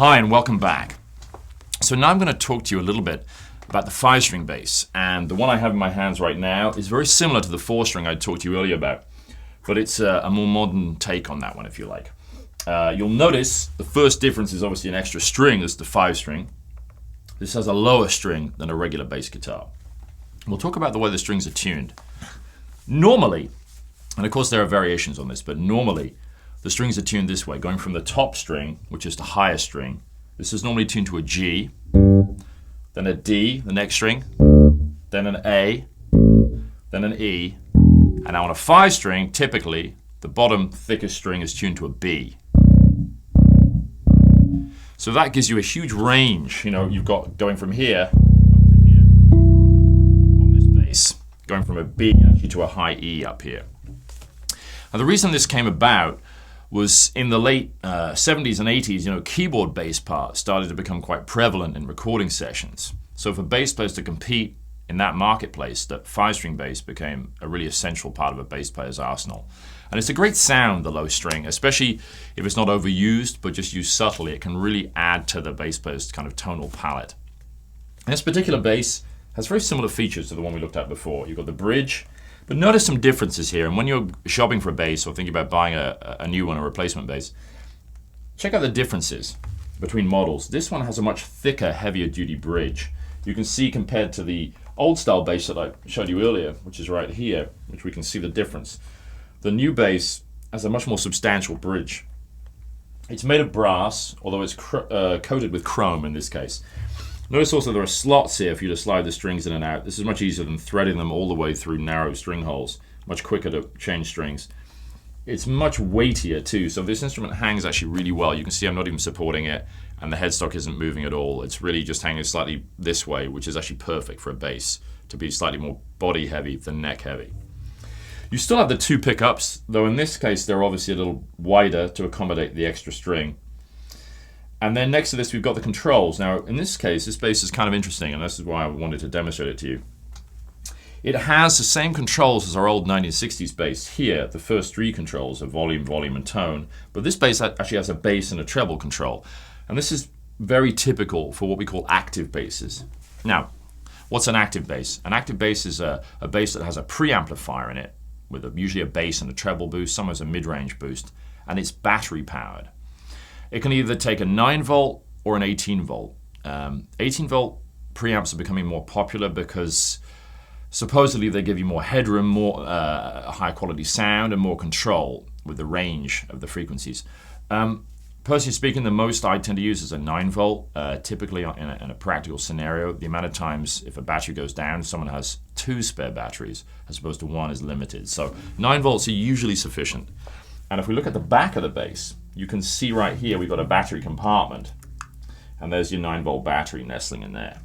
Hi and welcome back. So now I'm going to talk to you a little bit about the 5-string bass, and the one I have in my hands right now is very similar to the 4-string I talked to you earlier about, but it's a more modern take on that one, if you like. You'll notice the first difference is obviously an extra string. This is the 5-string. This has a lower string than a regular bass guitar. We'll talk about the way the strings are tuned. Normally, and of course there are variations on this, but normally the strings are tuned this way, going from the top string, which is the higher string. This is normally tuned to a G, then a D, the next string, then an A, then an E, and now on a 5-string, typically, the bottom thickest string is tuned to a B. So that gives you a huge range. You know, you've got going from here up to here on this bass, going from a B actually to a high E up here. Now the reason this came about was in the late 70s and 80s, keyboard bass parts started to become quite prevalent in recording sessions. So for bass players to compete in that marketplace, that 5-string bass became a really essential part of a bass player's arsenal. And it's a great sound, the low string, especially if it's not overused, but just used subtly. It can really add to the bass player's kind of tonal palette. And this particular bass has very similar features to the one we looked at before. You've got the bridge, but notice some differences here. And when you're shopping for a bass or thinking about buying a new one, a replacement bass, check out the differences between models. This one has a much thicker, heavier duty bridge. You can see compared to the old style bass that I showed you earlier, which is right here, which we can see the difference. The new bass has a much more substantial bridge. It's made of brass, although it's coated with chrome in this case. Notice also there are slots here for you to slide the strings in and out. This is much easier than threading them all the way through narrow string holes. Much quicker to change strings. It's much weightier too, so this instrument hangs actually really well. You can see I'm not even supporting it, and the headstock isn't moving at all. It's really just hanging slightly this way, which is actually perfect for a bass, to be slightly more body heavy than neck heavy. You still have the 2 pickups, though in this case they're obviously a little wider to accommodate the extra string. And then next to this we've got the controls. Now in this case, this bass is kind of interesting, and this is why I wanted to demonstrate it to you. It has the same controls as our old 1960s bass here. The first 3 controls are volume, volume, and tone. But this bass actually has a bass and a treble control. And this is very typical for what we call active basses. Now, what's an active bass? An active bass is a bass that has a preamplifier in it, with usually a bass and a treble boost, sometimes a mid-range boost, and it's battery powered. It can either take a 9-volt or an 18-volt. 18-volt preamps are becoming more popular because supposedly they give you more headroom, more high-quality sound, and more control with the range of the frequencies. Personally speaking, the most I tend to use is a 9-volt, typically in a practical scenario. The amount of times if a battery goes down, someone has 2 spare batteries as opposed to 1 is limited. So 9 volts are usually sufficient. And if we look at the back of the bass, you can see right here we've got a battery compartment, and there's your 9-volt battery nestling in there.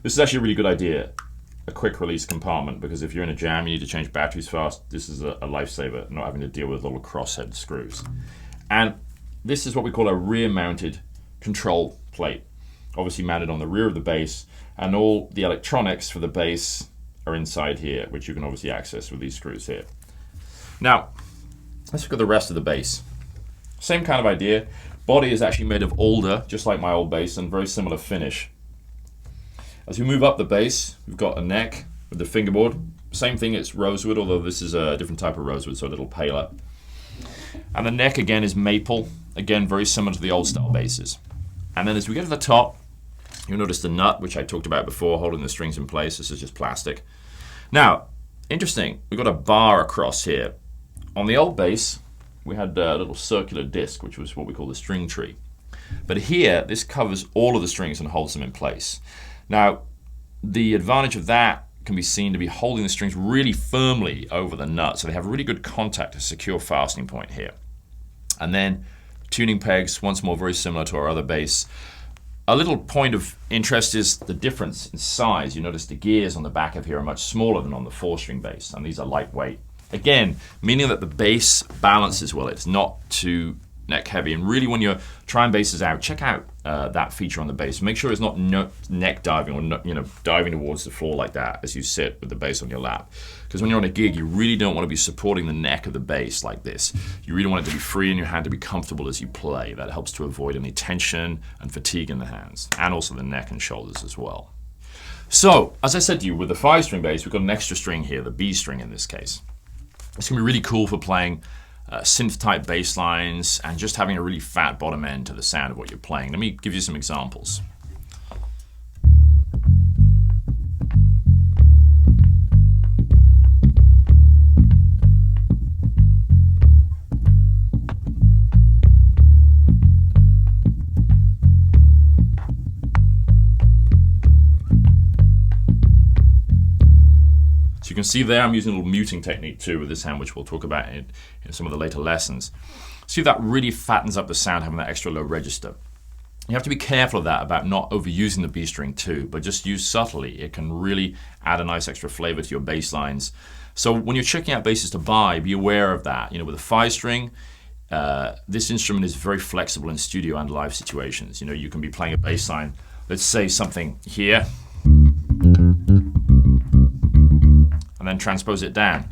This is actually a really good idea, a quick release compartment, because if you're in a jam, you need to change batteries fast. This is a lifesaver, not having to deal with little crosshead screws. And this is what we call a rear-mounted control plate, obviously mounted on the rear of the bass, and all the electronics for the bass are inside here, which you can obviously access with these screws here. Now, let's look at the rest of the bass. Same kind of idea. Body is actually made of alder, just like my old bass, and very similar finish. As we move up the bass, we've got a neck with the fingerboard. Same thing, it's rosewood, although this is a different type of rosewood, so a little paler. And the neck again is maple, again very similar to the old style basses. And then as we get to the top, you'll notice the nut, which I talked about before, holding the strings in place. This is just plastic. Now, interesting, we've got a bar across here. On the old bass, we had a little circular disc, which was what we call the string tree. But here, this covers all of the strings and holds them in place. Now, the advantage of that can be seen to be holding the strings really firmly over the nut, so they have really good contact, a secure fastening point here. And then tuning pegs, once more very similar to our other bass. A little point of interest is the difference in size. You notice the gears on the back of here are much smaller than on the 4-string bass, and these are lightweight. Again, meaning that the bass balances well. It's not too neck heavy. And really, when you're trying basses out, check out that feature on the bass. Make sure it's not neck diving or diving towards the floor like that as you sit with the bass on your lap. Because when you're on a gig, you really don't want to be supporting the neck of the bass like this. You really want it to be free in your hand, to be comfortable as you play. That helps to avoid any tension and fatigue in the hands, and also the neck and shoulders as well. So, as I said to you, with the 5-string bass, we've got an extra string here, the B string in this case. It's going to be really cool for playing synth-type bass lines and just having a really fat bottom end to the sound of what you're playing. Let me give you some examples. So you can see there I'm using a little muting technique too with this hand, which we'll talk about in some of the later lessons. See, that really fattens up the sound, having that extra low register. You have to be careful of that, about not overusing the B string too, but just use subtly. It can really add a nice extra flavor to your bass lines. So when you're checking out basses to buy, be aware of that. With a 5-string, this instrument is very flexible in studio and live situations. You can be playing a bass line, let's say something here, and then transpose it down.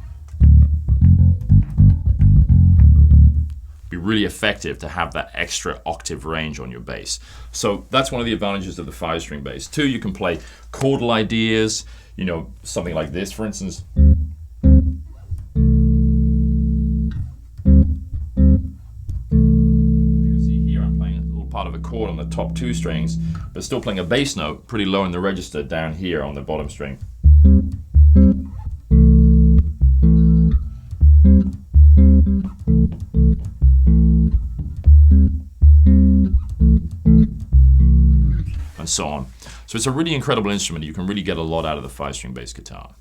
Be really effective to have that extra octave range on your bass. So that's one of the advantages of the 5-string bass. 2, you can play chordal ideas, something like this, for instance. You can see here I'm playing a little part of a chord on the top 2 strings, but still playing a bass note pretty low in the register down here on the bottom string. And so on. So it's a really incredible instrument. You can really get a lot out of the 5-string bass guitar.